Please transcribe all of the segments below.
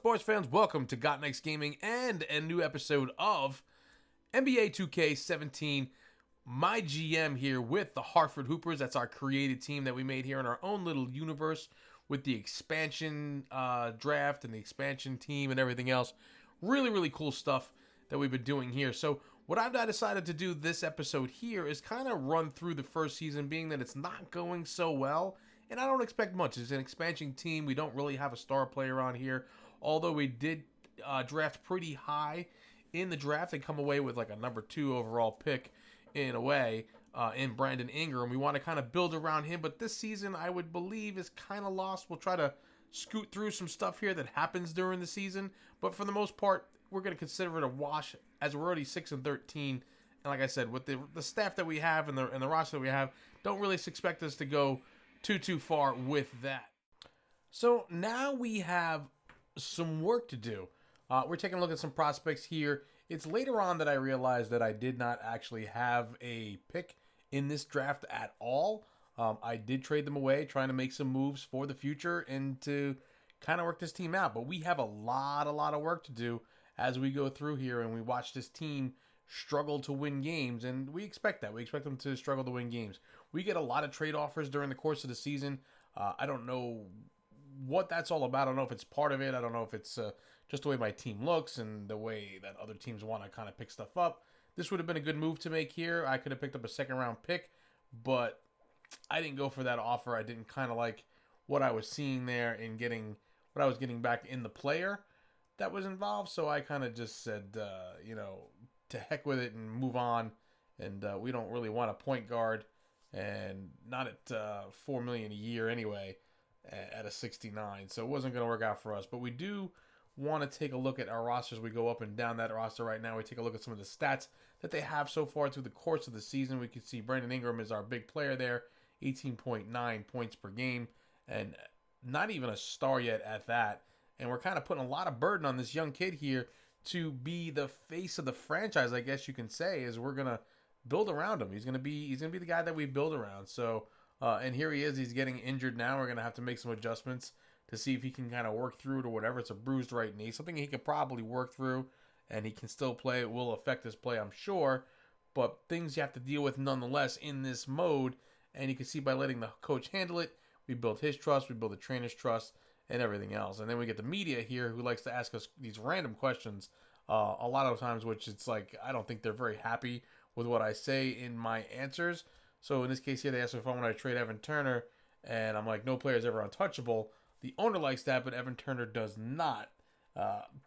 sports fans? Welcome to Got Next Gaming and a new episode of NBA 2K17. My GM here with the Hartford Hoopers. That's our created team that we made here in our own little universe with the expansion draft and the expansion team and everything else. Really, really cool stuff that we've been doing here. So what I've decided to do this episode here is kind of run through the first season, being that it's not going so well. And I don't expect much. It's an expansion team. We don't really have a star player on here. Although we did draft pretty high in the draft and come away with like a number 2 overall pick in a way in Brandon Ingram. We want to kind of build around him. But this season, I would believe, is kind of lost. We'll try to scoot through some stuff here that happens during the season. But for the most part, we're going to consider it a wash as we're already 6-13. And like I said, with the staff that we have and the roster that we have, don't really expect us to go too far with that. So now we have some work to do. We're taking a look at some prospects here. It's later on that I realized that I did not actually have a pick in this draft at all. I did trade them away, trying to make some moves for the future and to kind of work this team out. But we have a lot of work to do as we go through here and we watch this team struggle to win games, and we expect that. We expect them to struggle to win games. We get a lot of trade offers during the course of the season. I don't know what that's all about. I don't know if it's part of it. I don't know if it's just the way my team looks and the way that other teams want to kind of pick stuff up. This would have been a good move to make here. I could have picked up a second-round pick, but I didn't go for that offer. I didn't kind of like what I was seeing there and getting what I was getting back in the player that was involved. So I kind of just said, to heck with it and move on. And we don't really want a point guard, and not at $4 million a year anyway at a 69. So it wasn't going to work out for us. But we do want to take a look at our rosters. We go up and down that roster right now. We take a look at some of the stats that they have so far through the course of the season. We can see Brandon Ingram is our big player there, 18.9 points per game, and not even a star yet at that. And we're kind of putting a lot of burden on this young kid here to be the face of the franchise, I guess you can say, is we're gonna build around him. He's gonna be the guy that we build around. So, and here he is. He's getting injured now. We're gonna have to make some adjustments to see if he can kind of work through it or whatever. It's a bruised right knee, something he could probably work through, and he can still play. It will affect his play, I'm sure, but things you have to deal with nonetheless in this mode. And you can see by letting the coach handle it, we build his trust, we build the trainer's trust, and everything else. And then we get the media here who likes to ask us these random questions a lot of times, which it's like I don't think they're very happy with what I say in my answers. So in this case here, they asked me if I want to trade Evan Turner, and I'm like, no player is ever untouchable. The owner likes that, but Evan Turner does not,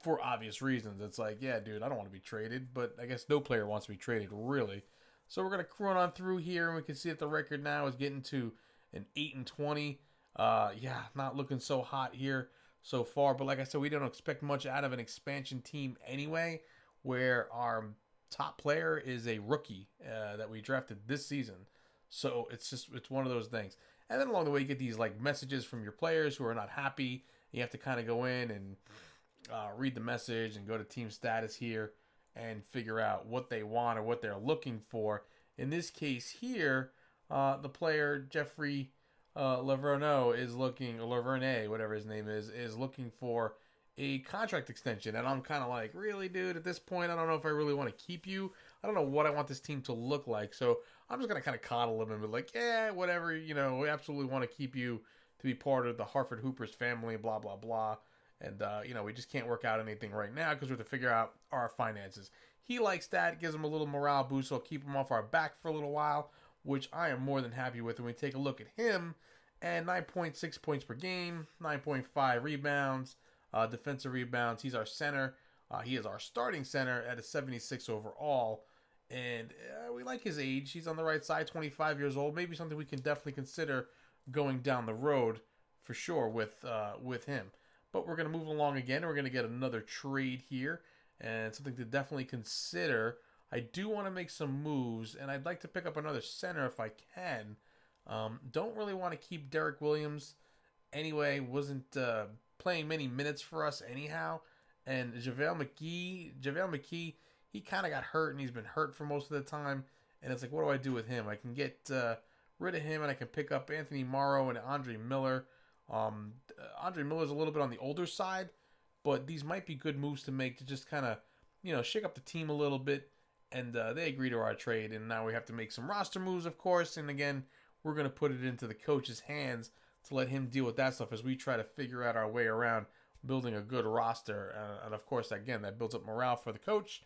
for obvious reasons. It's like, yeah, dude, I don't want to be traded, but I guess no player wants to be traded, really. So we're going to run on through here, and we can see that the record now is getting to an 8-20. Not looking so hot here so far. But like I said, we don't expect much out of an expansion team anyway, where our top player is a rookie that we drafted this season. So it's one of those things. And then along the way, you get these like messages from your players who are not happy. You have to kind of go in and read the message and go to team status here and figure out what they want or what they're looking for. In this case here, the player Jeffrey Laverneau is looking, or Laverne, whatever his name is looking for a contract extension. And I'm kind of like, really, dude, at this point, I don't know if I really want to keep you. I don't know what I want this team to look like. So I'm just going to kind of coddle him and be like, yeah, whatever, we absolutely want to keep you to be part of the Hartford Hoopers family, blah, blah, blah. And, we just can't work out anything right now because we have to figure out our finances. He likes that. It gives him a little morale boost. So I'll keep him off our back for a little while, which I am more than happy with. When we take a look at him, and 9.6 points per game, 9.5 rebounds, defensive rebounds. He's our center. He is our starting center at a 76 overall. And we like his age. He's on the right side, 25 years old. Maybe something we can definitely consider going down the road for sure with him. But we're going to move along again. We're going to get another trade here and something to definitely consider. I do want to make some moves, and I'd like to pick up another center if I can. Don't really want to keep Derek Williams anyway. Wasn't playing many minutes for us anyhow. And JaVale McKee, he kind of got hurt, and he's been hurt for most of the time. And it's like, what do I do with him? I can get rid of him, and I can pick up Anthony Morrow and Andre Miller. Andre Miller's a little bit on the older side, but these might be good moves to make to just kind of, shake up the team a little bit. And they agree to our trade, and now we have to make some roster moves, of course. And again, we're going to put it into the coach's hands to let him deal with that stuff as we try to figure out our way around building a good roster. And of course, again, that builds up morale for the coach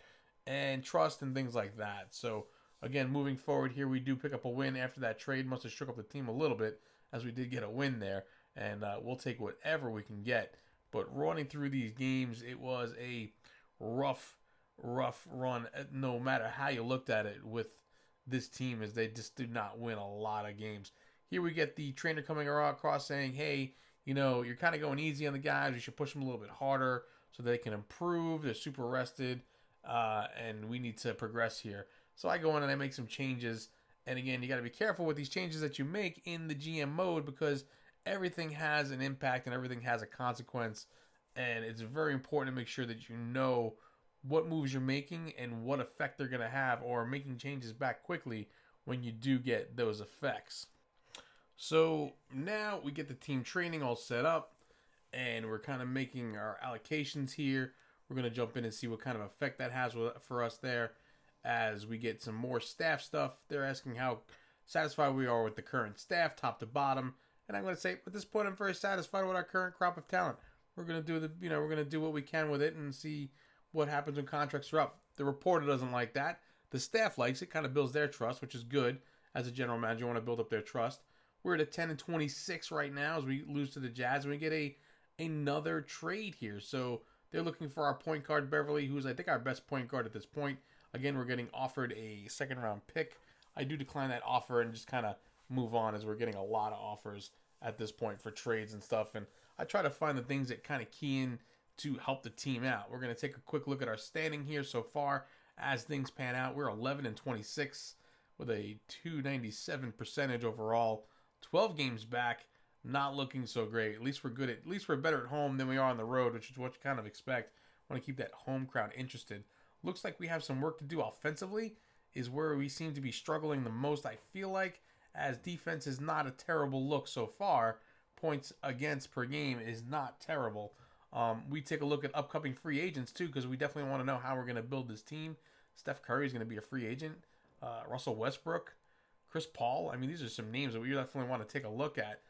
and trust and things like that. So again, moving forward here, we do pick up a win after that trade. Must have shook up the team a little bit as we did get a win there. And we'll take whatever we can get. But running through these games, it was a rough run, no matter how you looked at it with this team, as they just did not win a lot of games. Here we get the trainer coming across saying, hey, you're kind of going easy on the guys. You should push them a little bit harder so they can improve. They're super rested, and we need to progress here. So I go in and I make some changes. And again, you got to be careful with these changes that you make in the GM mode, because everything has an impact and everything has a consequence. And it's very important to make sure that you know what moves you're making and what effect they're going to have, or making changes back quickly when you do get those effects. So now we get the team training all set up, and we're kind of making our allocations here. We're going to jump in and see what kind of effect that has for us there as we get some more staff stuff. They're asking how satisfied we are with the current staff, top to bottom. And I'm going to say, at this point, I'm very satisfied with our current crop of talent. We're going to do we're going to do what we can with it and see what happens when contracts are up. The reporter doesn't like that. The staff likes it. Kind of builds their trust, which is good. As a general manager, you want to build up their trust. We're at a 10-26 right now as we lose to the Jazz, and we get another trade here. So they're looking for our point guard, Beverly, who's, I think, our best point guard at this point. Again, we're getting offered a second-round pick. I do decline that offer and just kind of move on, as we're getting a lot of offers at this point for trades and stuff. And I try to find the things that kind of key in to help the team out. We're going to take a quick look at our standing here so far as things pan out. We're 11-26 with a 297 percentage overall. 12 games back, not looking so great. At least we're better at home than we are on the road, which is what you kind of expect. Want to keep that home crowd interested. Looks like we have some work to do offensively, is where we seem to be struggling the most, I feel like, as defense is not a terrible look so far. Points against per game is not terrible. We take a look at upcoming free agents, too, because we definitely want to know how we're going to build this team. Steph Curry is going to be a free agent. Russell Westbrook, Chris Paul. I mean, these are some names that we definitely want to take a look at.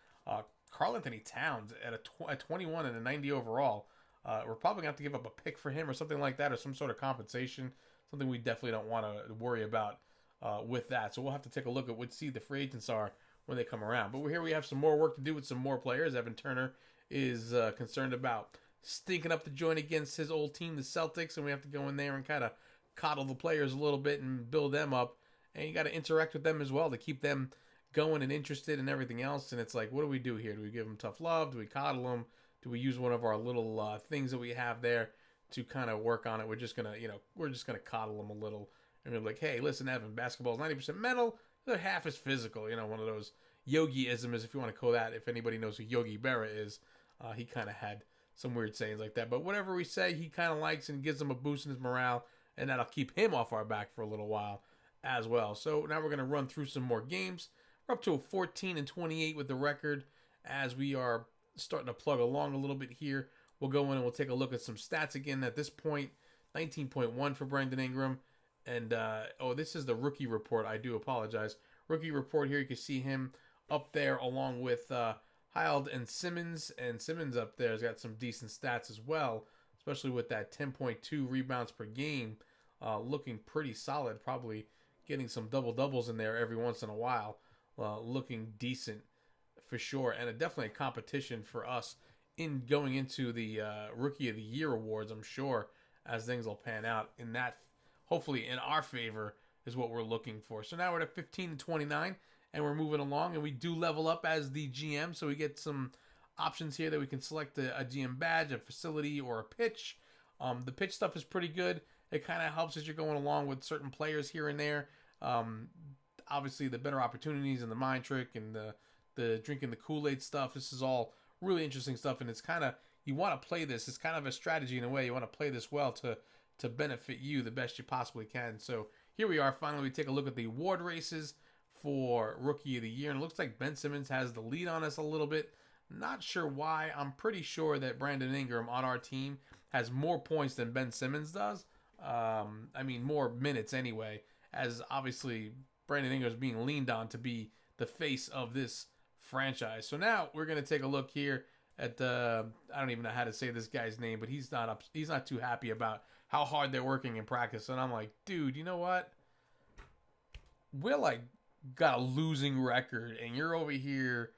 Karl Anthony Towns at 21 and a 90 overall. We're probably going to have to give up a pick for him or something like that, or some sort of compensation. Something we definitely don't want to worry about with that. So we'll have to take a look at what the free agents are when they come around. But we have some more work to do with some more players. Evan Turner is concerned about stinking up the joint against his old team, the Celtics, and we have to go in there and kind of coddle the players a little bit and build them up. And you got to interact with them as well to keep them going and interested in everything else. And it's like, what do we do here? Do we give them tough love? Do we coddle them? Do we use one of our little things that we have there to kind of work on it? We're just gonna, coddle them a little, and we're like, hey, listen, Evan, basketball is 90% mental, the other half is physical. One of those Yogi-isms, if you want to call that. If anybody knows who Yogi Berra is, he kind of had some weird sayings like that. But whatever we say, he kind of likes and gives him a boost in his morale, and that'll keep him off our back for a little while as well. So now we're going to run through some more games. We're up to a 14-28 with the record as we are starting to plug along a little bit here. We'll go in and we'll take a look at some stats again at this point. 19.1 for Brandon Ingram. And, this is the rookie report. I do apologize. Rookie report here. You can see him up there along with Hild and Simmons. And Simmons up there has got some decent stats as well, especially with that 10.2 rebounds per game. Looking pretty solid. Probably getting some double-doubles in there every once in a while. Looking decent for sure. And definitely a competition for us in going into the Rookie of the Year awards, I'm sure, as things will pan out in that. Hopefully in our favor is what we're looking for. So now we're at 15-29, and we're moving along, and we do level up as the GM, so we get some options here that we can select a GM badge, a facility, or a pitch. The pitch stuff is pretty good. It kind of helps as you're going along with certain players here and there. Obviously, the better opportunities and the mind trick and the drinking the Kool-Aid stuff. This is all really interesting stuff, and it's kind of, you want to play this. It's kind of a strategy in a way. You want to play this well to benefit you the best you possibly can. So here we are. Finally, we take a look at the award races for Rookie of the Year, and it looks like Ben Simmons has the lead on us a little bit. Not sure why. I'm pretty sure that Brandon Ingram on our team has more points than Ben Simmons does. I mean, more minutes anyway, as obviously Brandon Ingram's being leaned on to be the face of this franchise. So now we're going to take a look here at the, I don't even know how to say this guy's name, but he's not too happy about how hard they're working in practice. And I'm like, dude, you know what? We're like got a losing record, and you're over here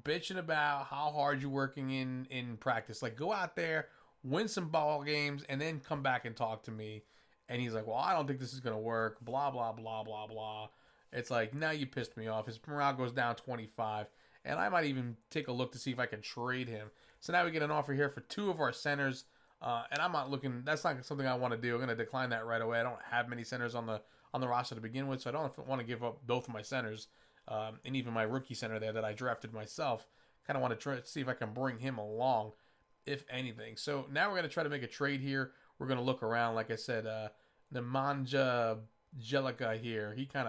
bitching about how hard you're working in practice. Like, go out there, win some ball games, and then come back and talk to me. And he's like, well, I don't think this is going to work, blah, blah, blah, blah, blah. It's like, now you pissed me off. His morale goes down 25, and I might even take a look to see if I can trade him. So now we get an offer here for 2 of our centers, and I'm not looking, that's not something I want to do. I'm going to decline that right away. I don't have many centers on the roster to begin with, so I don't want to give up both of my centers, and even my rookie center there that I drafted myself. Kind of want to try to see if I can bring him along, if anything. So now we're going to try to make a trade here. We're going to look around. Like I said, Nemanja Bjelica here, he kind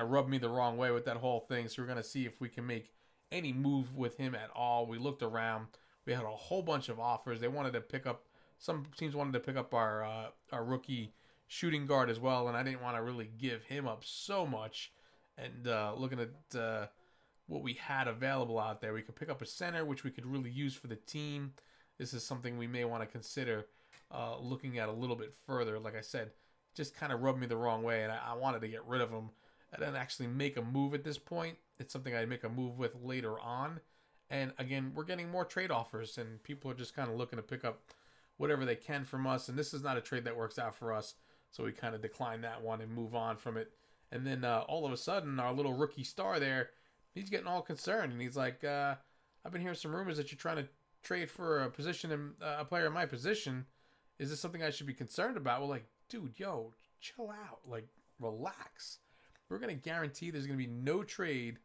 of rubbed me the wrong way with that whole thing. So we're going to see if we can make any move with him at all. We looked around. We had a whole bunch of offers. They wanted to pick up, some teams wanted to pick up our rookie shooting guard as well, and I didn't want to really give him up so much. And looking at what we had available out there, we could pick up a center, which we could really use for the team. This is something we may want to consider looking at a little bit further. Like I said, just kind of rubbed me the wrong way, and I wanted to get rid of him and then actually make a move at this point. It's something I'd make a move with later on. And again, we're getting more trade offers, and people are just kind of looking to pick up whatever they can from us. And this is not a trade that works out for us, so we kind of decline that one and move on from it. And then all of a sudden, our little rookie star there, he's getting all concerned, and he's like, I've been hearing some rumors that you're trying to trade for a position in a player in my position. Is this something I should be concerned about? Well, like, dude, yo, chill out. Like, relax. We're going to guarantee there's going to be no trade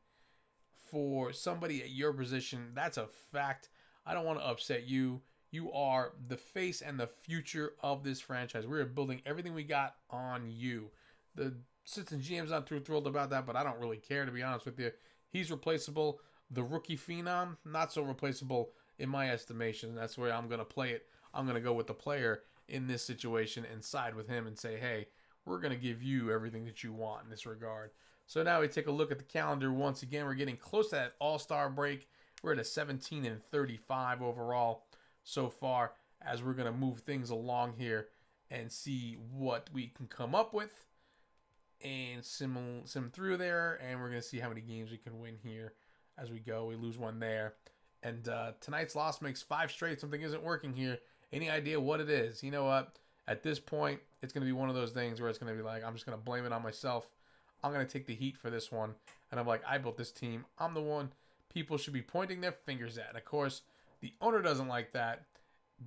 for somebody at your position. That's a fact. I don't want to upset you. You are the face and the future of this franchise. We're building everything we got on you. The assistant GM's not too thrilled about that, but I don't really care, to be honest with you. He's replaceable. The rookie phenom, not so replaceable in my estimation. That's where I'm going to play it. I'm going to go with the player in this situation and side with him and say, hey, we're going to give you everything that you want in this regard. So now we take a look at the calendar once again. We're getting close to that All-Star break. We're at a 17-35 overall so far, as we're going to move things along here and see what we can come up with and sim through there. And we're going to see how many games we can win here as we go. We lose one there. And tonight's loss makes 5 straight. Something isn't working here. Any idea what it is? You know what? At this point, it's going to be one of those things where it's going to be like, I'm just going to blame it on myself. I'm going to take the heat for this one. And I'm like, I built this team. I'm the one people should be pointing their fingers at. And of course, the owner doesn't like that.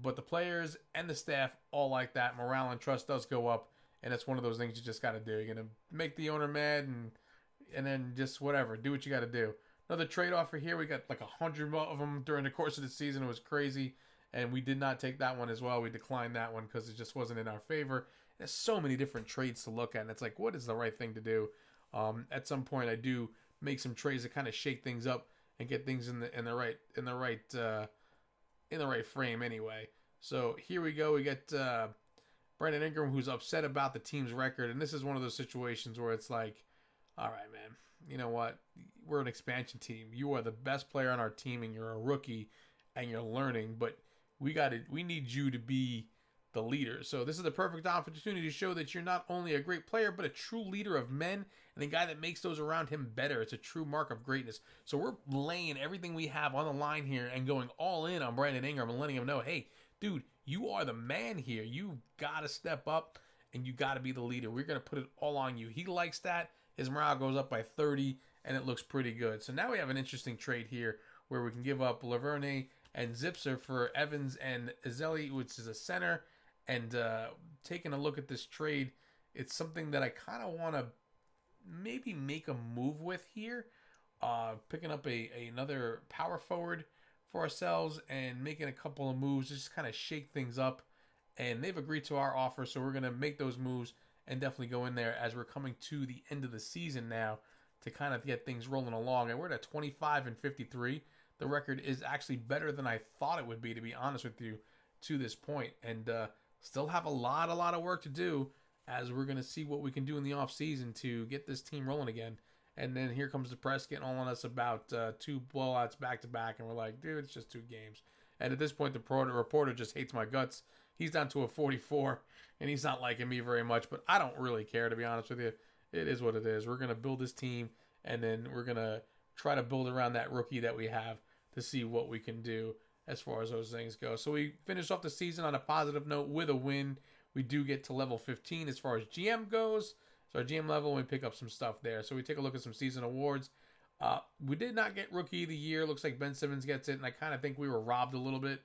But the players and the staff all like that. Morale and trust does go up. And it's one of those things you just got to do. You're going to make the owner mad and then just whatever. Do what you got to do. Another trade offer here. We got like 100 of them during the course of the season. It was crazy. And we did not take that one as well. We declined that one because it just wasn't in our favor. There's so many different trades to look at. And it's like, what is the right thing to do? At some point, I do make some trades to kind of shake things up and get things in the right frame anyway. So here we go. We get Brandon Ingram, who's upset about the team's record. And this is one of those situations where it's like, all right, man, you know what? We're an expansion team. You are the best player on our team, and you're a rookie, and you're learning. But we need you to be the leader. So this is the perfect opportunity to show that you're not only a great player, but a true leader of men and a guy that makes those around him better. It's a true mark of greatness. So we're laying everything we have on the line here and going all in on Brandon Ingram and letting him know, hey, dude, you are the man here. You got to step up and you got to be the leader. We're going to put it all on you. He likes that. His morale goes up by 30 and it looks pretty good. So now we have an interesting trade here where we can give up Laverne and Zipser for Evans and Ezeli, which is a center. And taking a look at this trade, it's something that I kind of want to maybe make a move with here. Picking up another power forward for ourselves and making a couple of moves, just kind of shake things up. And they've agreed to our offer, so we're going to make those moves and definitely go in there as we're coming to the end of the season now to kind of get things rolling along. And we're at 25-53. The record is actually better than I thought it would be, to be honest with you. to this point, and still have a lot of work to do, as we're going to see what we can do in the offseason to get this team rolling again. And then here comes the press getting all on us about 2 blowouts back to back, and we're like, dude, it's just 2 games. And at this point, the reporter just hates my guts. He's down to a 44, and he's not liking me very much, but I don't really care, to be honest with you. It is what it is. We're going to build this team, and then we're going to try to build around that rookie that we have to see what we can do as far as those things go. So we finish off the season on a positive note with a win. We do get to level 15 as far as GM goes. So our GM level, we pick up some stuff there. So we take a look at some season awards. We did not get Rookie of the Year. Looks like Ben Simmons gets it, and I kind of think we were robbed a little bit.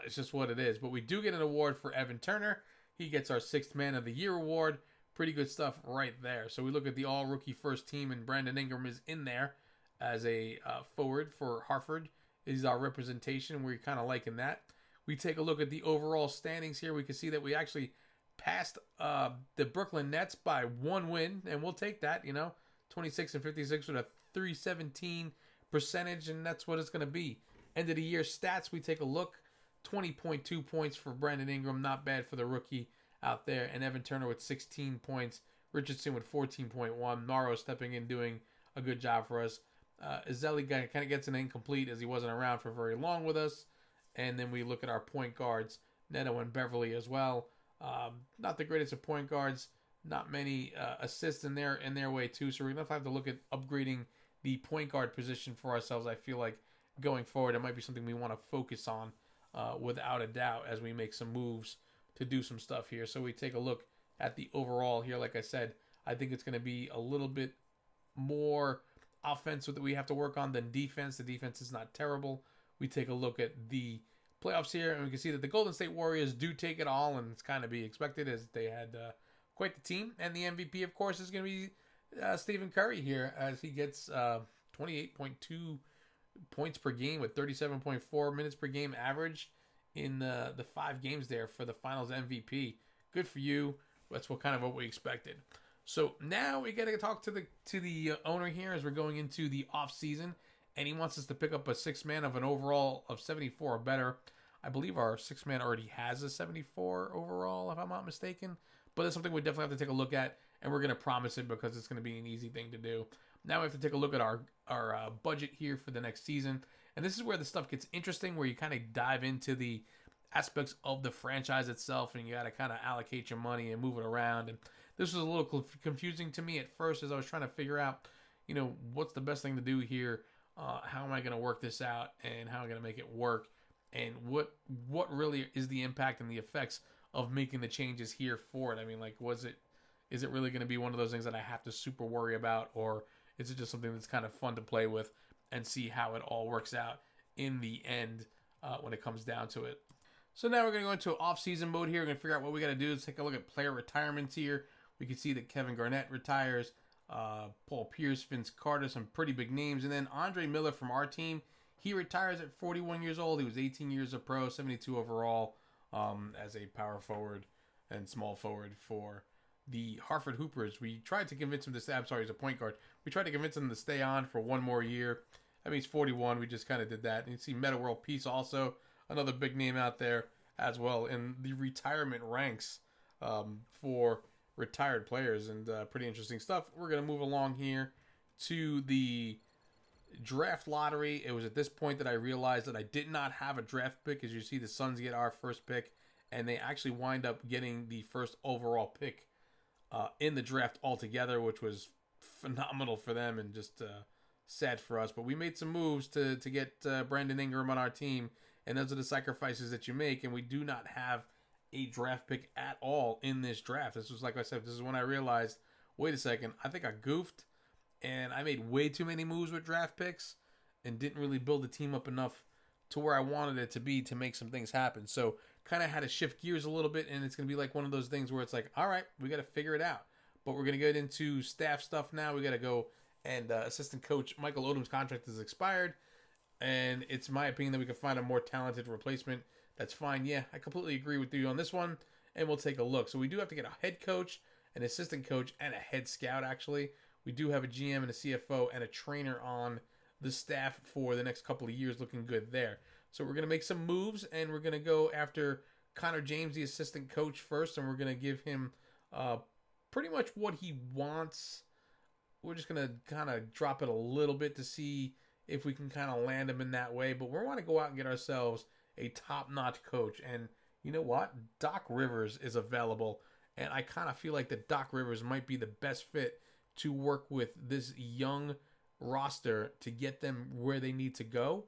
It's just what it is. But we do get an award for Evan Turner. He gets our 6th Man of the Year award. Pretty good stuff right there. So we look at the all-rookie first team, and Brandon Ingram is in there as a forward for Hartford. Is our representation. We're kind of liking that. We take a look at the overall standings here. We can see that we actually passed the Brooklyn Nets by 1 win, and we'll take that, 26-56 with a 317 percentage, and that's what it's going to be. End of the year stats, we take a look. 20.2 points for Brandon Ingram, not bad for the rookie out there, and Evan Turner with 16 points. Richardson with 14.1. Morrow stepping in, doing a good job for us. Ezeli kind of gets an incomplete as he wasn't around for very long with us. And then we look at our point guards, Neto and Beverly as well. Not the greatest of point guards. Not many assists in their way too. So we're going to have to look at upgrading the point guard position for ourselves. I feel like going forward, it might be something we want to focus on without a doubt as we make some moves to do some stuff here. So we take a look at the overall here. Like I said, I think it's going to be a little bit more offense that we have to work on than defense. The defense is not terrible. We take a look at the playoffs here, and we can see that the Golden State Warriors do take it all, and it's kind of be expected as they had quite the team. And the MVP, of course, is going to be Stephen Curry here, as he gets 28.2 points per game with 37.4 minutes per game average in the 5 games there for the Finals MVP. Good for you. That's what we expected. So now we got to talk to the owner here as we're going into the off season, and he wants us to pick up a 6th man of an overall of 74 or better. I believe our 6th man already has a 74 overall, if I'm not mistaken. But that's something we definitely have to take a look at, and we're going to promise it because it's going to be an easy thing to do. Now we have to take a look at our budget here for the next season, and this is where the stuff gets interesting, where you kind of dive into the aspects of the franchise itself, and you got to kind of allocate your money and move it around. And this was a little confusing to me at first as I was trying to figure out, what's the best thing to do here. How am I going to work this out, and how am I going to make it work, and what really is the impact and the effects of making the changes here for it? I mean, is it really going to be one of those things that I have to super worry about, or is it just something that's kind of fun to play with and see how it all works out in the end when it comes down to it? So now we're going to go into off-season mode here. We're going to figure out what we got to do. Let's take a look at player retirements here. We can see that Kevin Garnett retires. Paul Pierce, Vince Carter, some pretty big names. And then Andre Miller from our team, he retires at 41 years old. He was 18 years a pro, 72 overall as a power forward and small forward for the Hartford Hoopers. We tried to convince him to stay. I'm sorry, he's a point guard. We tried to convince him to stay on for one more year. I mean, he's 41. We just kind of did that. And you see Meta World Peace also, another big name out there as well in the retirement ranks for retired players, and pretty interesting stuff. We're going to move along here to the draft lottery. It was at this point that I realized that I did not have a draft pick. As you see, the Suns get our first pick, and they actually wind up getting the first overall pick in the draft altogether, which was phenomenal for them and just sad for us. But we made some moves to get Brandon Ingram on our team, and those are the sacrifices that you make, and we do not have a draft pick at all in this draft. This was, like I said, this is when I realized, wait a second, I think I goofed, and I made way too many moves with draft picks and didn't really build the team up enough to where I wanted it to be to make some things happen. So kind of had to shift gears a little bit, and it's going to be like one of those things where it's like, all right, we got to figure it out. But we're going to get into staff stuff now. We got to go, and assistant coach Michael Odom's contract has expired, and it's my opinion that we can find a more talented replacement. That's fine. Yeah, I completely agree with you on this one, and we'll take a look. So we do have to get a head coach, an assistant coach, and a head scout, actually. We do have a GM and a CFO and a trainer on the staff for the next couple of years, looking good there. So we're going to make some moves, and we're going to go after Connor James, the assistant coach, first, and we're going to give him pretty much what he wants. We're just going to kind of drop it a little bit to see if we can kind of land him in that way. But we want to go out and get ourselves a top-notch coach. And you know what? Doc Rivers is available. And I kind of feel like that Doc Rivers might be the best fit to work with this young roster to get them where they need to go.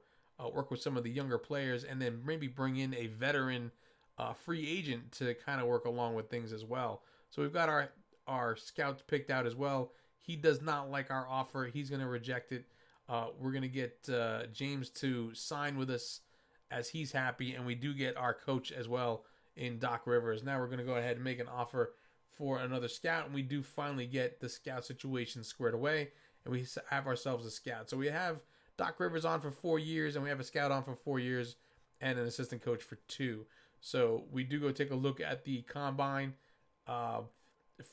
Work with some of the younger players, and then maybe bring in a veteran free agent to kind of work along with things as well. So we've got our scouts picked out as well. He does not like our offer. He's going to reject it. We're going to get James to sign with us as he's happy, and we do get our coach as well in Doc Rivers. Now we're going to go ahead and make an offer for another scout, and we do finally get the scout situation squared away, and we have ourselves a scout. So we have Doc Rivers on for 4 years, and we have a scout on for 4 years, and an assistant coach for 2. So we do go take a look at the combine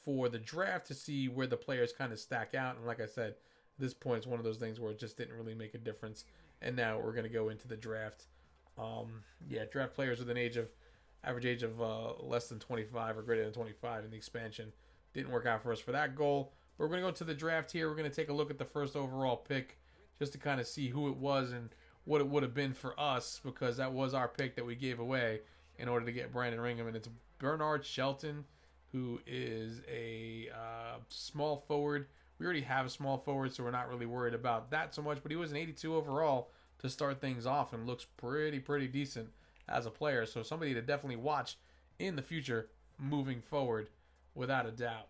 for the draft to see where the players kind of stack out. And like I said, at this point, it's one of those things where it just didn't really make a difference. And now we're going to go into the draft. Draft players with an average age of less than 25 or greater than 25 in the expansion. Didn't work out for us for that goal. But we're going to go to the draft here. We're going to take a look at the first overall pick just to kind of see who it was and what it would have been for us, because that was our pick that we gave away in order to get Brandon Ringham. And it's Bernard Shelton, who is a small forward. We already have a small forward, so we're not really worried about that so much. But he was an 82 overall to start things off and looks pretty decent as a player. So somebody to definitely watch in the future moving forward, without a doubt.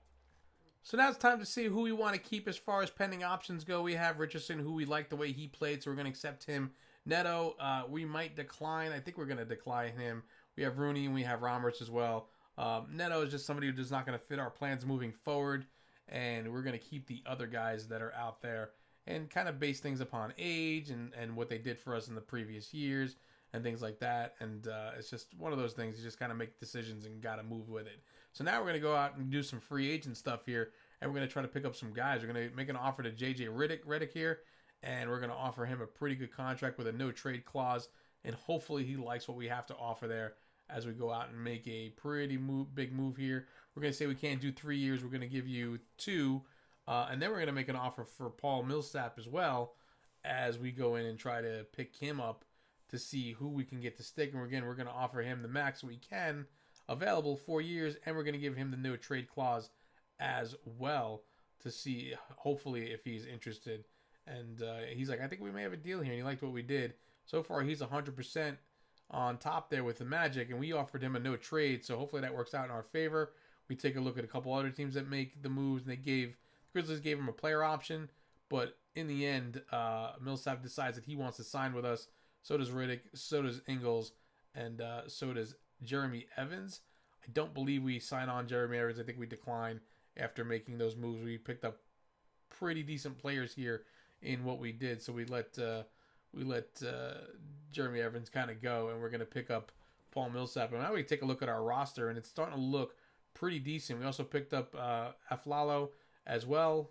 So now it's time to see who we want to keep as far as pending options go. We have Richardson, who we like the way he played, so we're going to accept him. Neto, we might decline. I think we're going to decline him. We have Rooney and we have Roberts as well. Neto is just somebody who's just not going to fit our plans moving forward, and we're going to keep the other guys that are out there and kind of base things upon age and what they did for us in the previous years and things like that. And it's just one of those things. You just kind of make decisions and got to move with it. So now we're going to go out and do some free agent stuff here, and we're going to try to pick up some guys. We're going to make an offer to J.J. Redick here, and we're going to offer him a pretty good contract with a no-trade clause, and hopefully he likes what we have to offer there as we go out and make a pretty big move here. We're going to say we can't do 3 years. We're going to give you 2, and then we're going to make an offer for Paul Millsap as well as we go in and try to pick him up to see who we can get to stick. And again, we're going to offer him the max we can available, 4 years, and we're going to give him the no trade clause as well to see, hopefully, if he's interested. And he's like, I think we may have a deal here, and he liked what we did. So far, he's 100% on top there with the Magic, and we offered him a no trade, so hopefully that works out in our favor. We take a look at a couple other teams that make the moves, and the Grizzlies gave him a player option, but in the end, Millsap decides that he wants to sign with us. So does Riddick, so does Ingles, and so does Jeremy Evans. I don't believe we sign on Jeremy Evans. I think we decline after making those moves. We picked up pretty decent players here in what we did, so we let Jeremy Evans kind of go, and we're going to pick up Paul Millsap. And now we take a look at our roster, and it's starting to look pretty decent. We also picked up Aflalo as well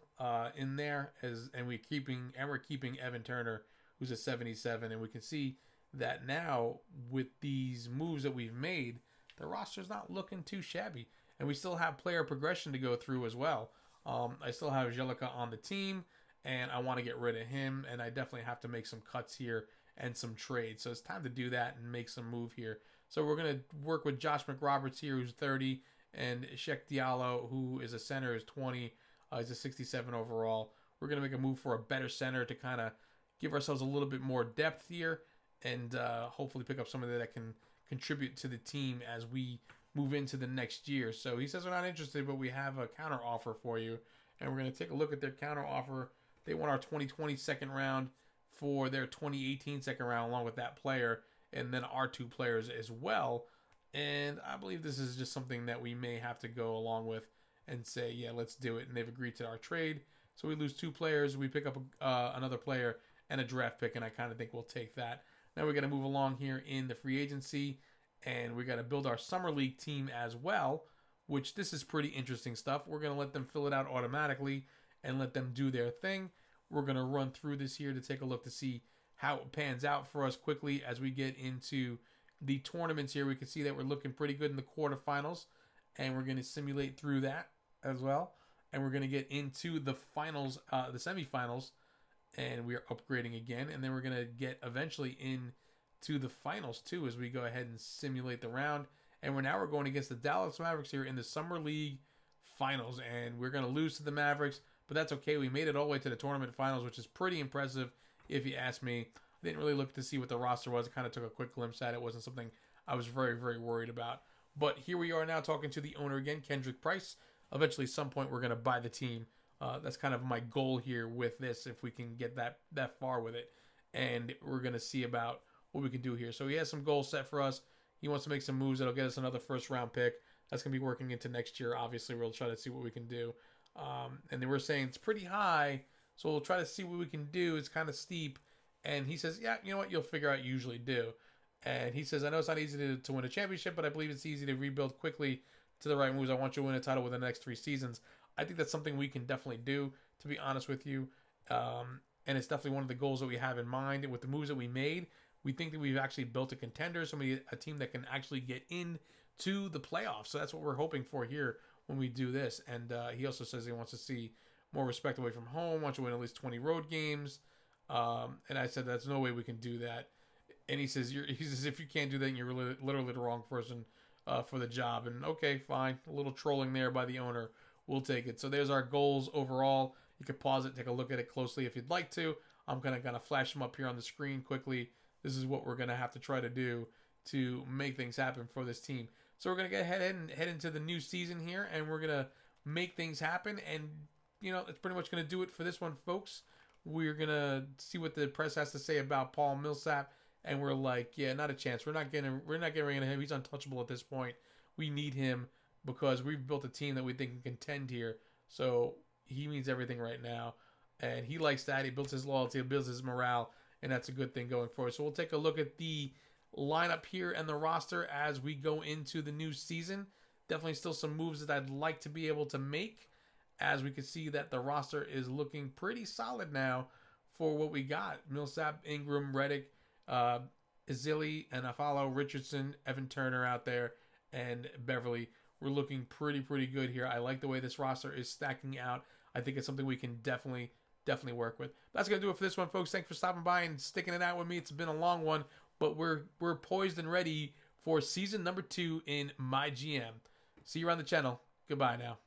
in there, and we're keeping Evan Turner, who's a 77, and we can see that now with these moves that we've made, the roster's not looking too shabby, and we still have player progression to go through as well. I still have Jellica on the team, and I want to get rid of him, and I definitely have to make some cuts here and some trades. So it's time to do that and make some move here. So we're going to work with Josh McRoberts here, who's 30, and Sheikh Diallo, who is a center, is 20. He's a 67 overall. We're going to make a move for a better center to kind of give ourselves a little bit more depth here, and hopefully pick up somebody that can contribute to the team as we move into the next year. So he says we're not interested, but we have a counter offer for you, and we're going to take a look at their counter offer. They want our 2020 second round for their 2018 second round, along with that player, and then our 2 players as well. And I believe this is just something that we may have to go along with and say, yeah, let's do it. And they've agreed to our trade. So we lose 2 players. We pick up another player and a draft pick, and I kind of think we'll take that. Now we got to move along here in the free agency, and we got to build our summer league team as well, which this is pretty interesting stuff. We're going to let them fill it out automatically and let them do their thing. We're going to run through this here to take a look to see how it pans out for us quickly as we get into the tournaments here. We can see that we're looking pretty good in the quarterfinals, and we're going to simulate through that as well. And we're going to get into the finals, the semifinals, and we are upgrading again. And then we're going to get eventually into the finals too as we go ahead and simulate the round. And we're going against the Dallas Mavericks here in the Summer League Finals, and we're going to lose to the Mavericks, but that's okay. We made it all the way to the tournament finals, which is pretty impressive if you ask me. I didn't really look to see what the roster was. I kind of took a quick glimpse at it. It wasn't something I was very, very worried about. But here we are now talking to the owner again, Kendrick Price. Eventually, at some point, we're going to buy the team. That's kind of my goal here with this, if we can get that far with it. And we're going to see about what we can do here. So he has some goals set for us. He wants to make some moves that'll get us another first-round pick. That's going to be working into next year. Obviously, we'll try to see what we can do. And then we're saying it's pretty high, so we'll try to see what we can do. It's kind of steep. And he says, yeah, you know what? You'll figure out, you usually do. And he says, I know it's not easy to win a championship, but I believe it's easy to rebuild quickly to the right moves. I want you to win a title within the next 3 seasons. I think that's something we can definitely do, to be honest with you. And it's definitely one of the goals that we have in mind. And with the moves that we made, we think that we've actually built a contender, a team that can actually get into the playoffs. So that's what we're hoping for here when we do this. And he also says he wants to see more respect away from home, wants to win at least 20 road games. And I said, that's no way we can do that. And he says, if you can't do that, you're literally the wrong person for the job. And okay, fine. A little trolling there by the owner. We'll take it. So there's our goals overall. You can pause it, take a look at it closely if you'd like to. I'm going to flash them up here on the screen quickly. This is what we're going to have to try to do to make things happen for this team. So we're going to get ahead and head into the new season here, and we're going to make things happen. And, that's pretty much going to do it for this one, folks. We're going to see what the press has to say about Paul Millsap. And we're like, yeah, not a chance. We're not getting rid of him. He's untouchable at this point. We need him because we've built a team that we think can contend here. So he means everything right now. And he likes that. He builds his loyalty. He builds his morale. And that's a good thing going forward. So we'll take a look at the lineup here and the roster as we go into the new season. Definitely still some moves that I'd like to be able to make, as we can see that the roster is looking pretty solid now for what we got. Millsap, Ingram, Redick, Ezeli, and Afalo, Richardson, Evan Turner out there, and Beverly. We're looking pretty good here. I like the way this roster is stacking out. I think it's something we can definitely work with. That's going to do it for this one, folks. Thanks for stopping by and sticking it out with me. It's been a long one, but we're poised and ready for season number 2 in My GM. See you around the channel. Goodbye now.